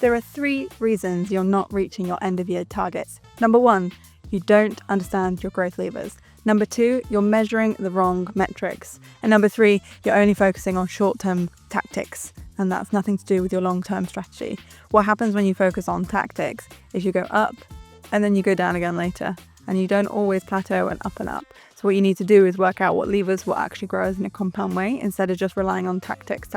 There are 3 reasons you're not reaching your end of year targets. Number 1, you don't understand your growth levers. Number 2, you're measuring the wrong metrics. And number 3, you're only focusing on short-term tactics, and that's nothing to do with your long-term strategy. What happens when you focus on tactics is you go up and then you go down again later, and you don't always plateau and up. So what you need to do is work out what levers will actually grow us in a compound way instead of just relying on tactics.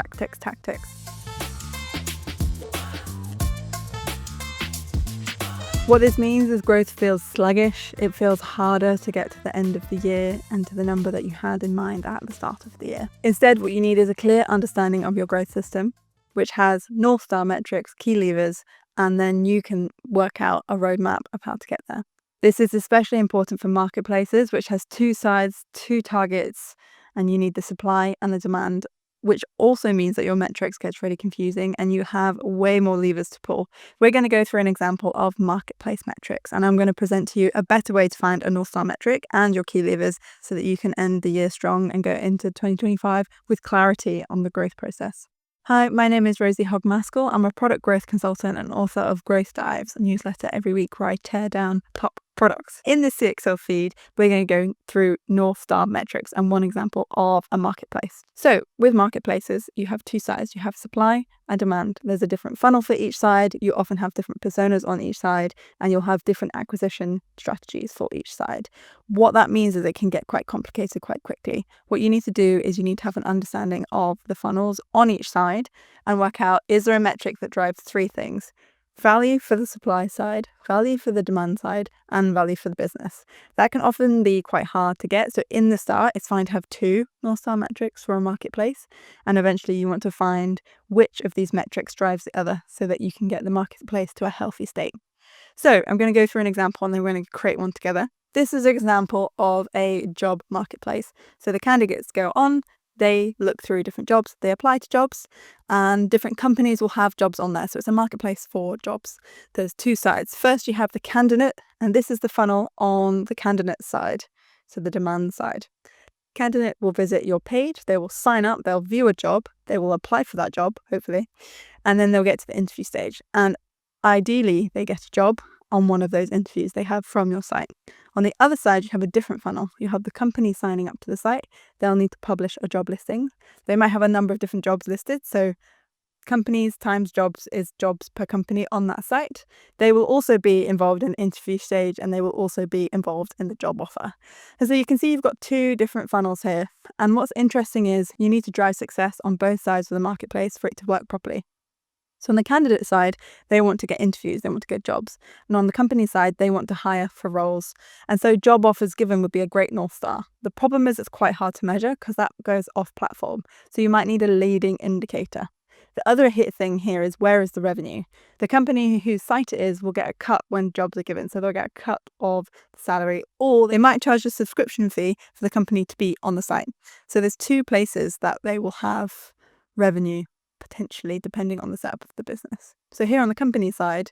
What this means is growth feels sluggish. It feels harder to get to the end of the year and to the number that you had in mind at the start of the year. Instead, what you need is a clear understanding of your growth system, which has North Star metrics, key levers, and then you can work out a roadmap of how to get there. This is especially important for marketplaces, which has 2 sides, 2 targets, and you need the supply and the demand, which also means that your metrics gets really confusing and you have way more levers to pull. We're going to go through an example of marketplace metrics, and I'm going to present to you a better way to find a North Star metric and your key levers so that you can end the year strong and go into 2025 with clarity on the growth process. Hi, my name is Rosie Hoggmascall. I'm a product growth consultant and author of Growth Dives, a newsletter every week where I tear down top products. In the CXL feed, we're going to go through North Star metrics and one example of a marketplace. So with marketplaces, you have 2 sides. You have supply and demand. There's a different funnel for each side. You often have different personas on each side, and you'll have different acquisition strategies for each side. What that means is it can get quite complicated quite quickly. What you need to do is you need to have an understanding of the funnels on each side and work out, is there a metric that drives 3 things? Value for the supply side, value for the demand side, and value for the business. That can often be quite hard to get. So in the start, it's fine to have 2 North Star metrics for a marketplace. And eventually you want to find which of these metrics drives the other so that you can get the marketplace to a healthy state. So I'm going to go through an example and then we're going to create one together. This is an example of a job marketplace. So the candidates go on, they look through different jobs, they apply to jobs, and different companies will have jobs on there. So it's a marketplace for jobs. There's 2 sides. First, you have the candidate, and this is the funnel on the candidate side, so the demand side. Candidate will visit your page, they will sign up, they'll view a job, they will apply for that job, hopefully, and then they'll get to the interview stage. And ideally, they get a job on one of those interviews they have from your site. On the other side, you have a different funnel. You have the company signing up to the site. They'll need to publish a job listing. They might have a number of different jobs listed. So companies times jobs is jobs per company on that site. They will also be involved in the interview stage, and they will also be involved in the job offer. And so you can see you've got 2 different funnels here. And what's interesting is you need to drive success on both sides of the marketplace for it to work properly. So on the candidate side, they want to get interviews, they want to get jobs. And on the company side, they want to hire for roles. And so job offers given would be a great North Star. The problem is it's quite hard to measure because that goes off platform. So you might need a leading indicator. The other thing here is, where is the revenue? The company whose site it is will get a cut when jobs are given. So they'll get a cut of the salary, or they might charge a subscription fee for the company to be on the site. So there's 2 places that they will have revenue, potentially, depending on the setup of the business. So here on the company side,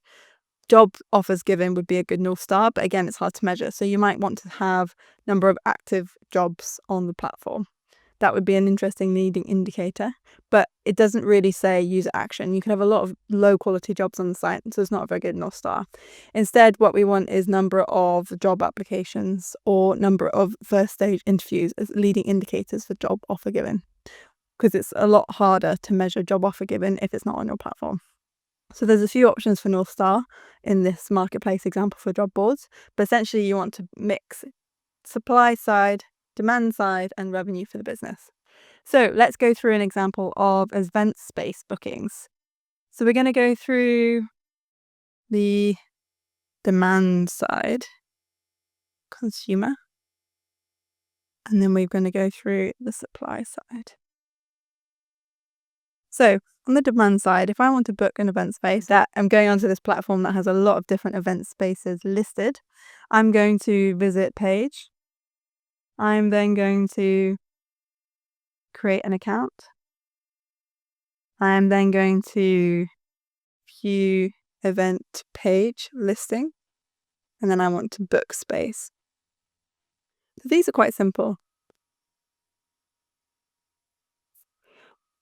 job offers given would be a good North Star, but again, it's hard to measure. So you might want to have number of active jobs on the platform. That would be an interesting leading indicator, but it doesn't really say user action. You can have a lot of low quality jobs on the site, so it's not a very good North Star. Instead, what we want is number of job applications or number of first stage interviews as leading indicators for job offer given, because it's a lot harder to measure job offer given if it's not on your platform. So there's a few options for North Star in this marketplace example for job boards, but essentially you want to mix supply side, demand side, and revenue for the business. So let's go through an example of event space bookings. So we're going to go through the demand side, consumer, and then we're going to go through the supply side. So on the demand side, if I want to book an event space, that I'm going onto this platform that has a lot of different event spaces listed, I'm going to visit page. I'm then going to create an account. I'm then going to view event page listing, and then I want to book space. So these are quite simple.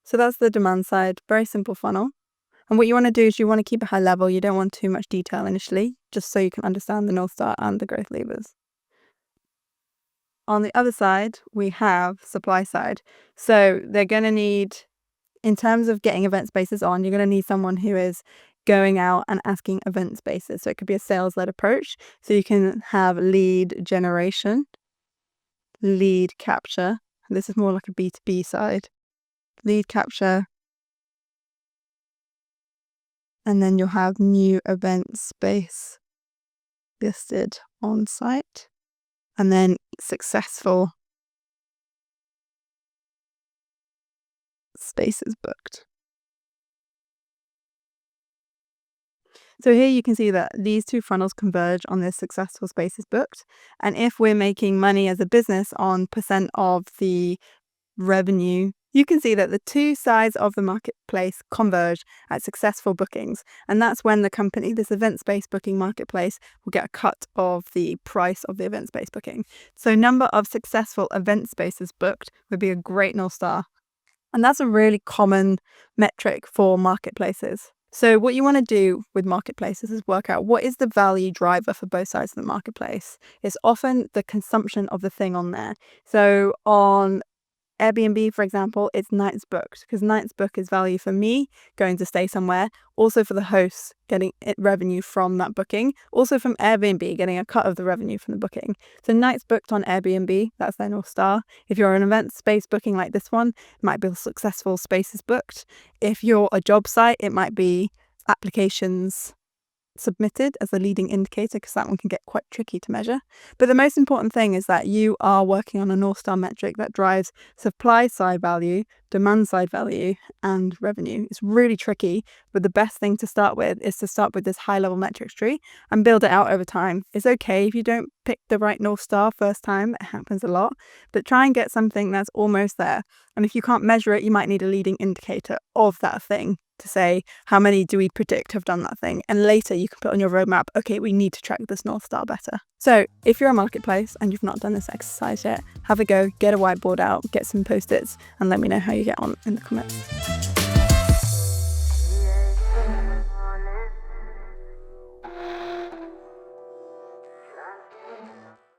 So that's the demand side, very simple funnel. And what you want to do is you want to keep it high level. You don't want too much detail initially, just so you can understand the North Star and the growth levers. On the other side, we have supply side. So they're going to need, in terms of getting event spaces on, you're going to need someone who is going out and asking event spaces. So it could be a sales-led approach. So you can have lead generation, lead capture. This is more like a B2B side. Lead capture. And then you'll have new event space listed on site. And then successful spaces booked. So here you can see that these two funnels converge on this successful spaces booked. And if we're making money as a business on % of the revenue, you can see that the two sides of the marketplace converge at successful bookings. And that's when the company, this event space booking marketplace, will get a cut of the price of the event space booking. So number of successful event spaces booked would be a great North Star. And that's a really common metric for marketplaces. So what you want to do with marketplaces is work out what is the value driver for both sides of the marketplace. It's often the consumption of the thing on there. So on Airbnb, for example, it's nights booked, because nights book is value for me going to stay somewhere, also for the hosts getting revenue from that booking, also from Airbnb getting a cut of the revenue from the booking. So nights booked on Airbnb, that's their North Star. If you're an event space booking like this one, it might be successful spaces booked. If you're a job site, it might be applications submitted as a leading indicator, because that one can get quite tricky to measure. But the most important thing is that you are working on a North Star metric that drives supply side value, demand side value, and revenue. It's really tricky, but the best thing to start with is to start with this high level metrics tree and build it out over time. It's okay if you don't pick the right North Star first time, it happens a lot, but try and get something that's almost there. And if you can't measure it, you might need a leading indicator of that thing to say, how many do we predict have done that thing? And later you can put on your roadmap, okay, we need to track this North Star better. So if you're a marketplace and you've not done this exercise yet, have a go, get a whiteboard out, get some Post-its, and let me know how you get on in the comments.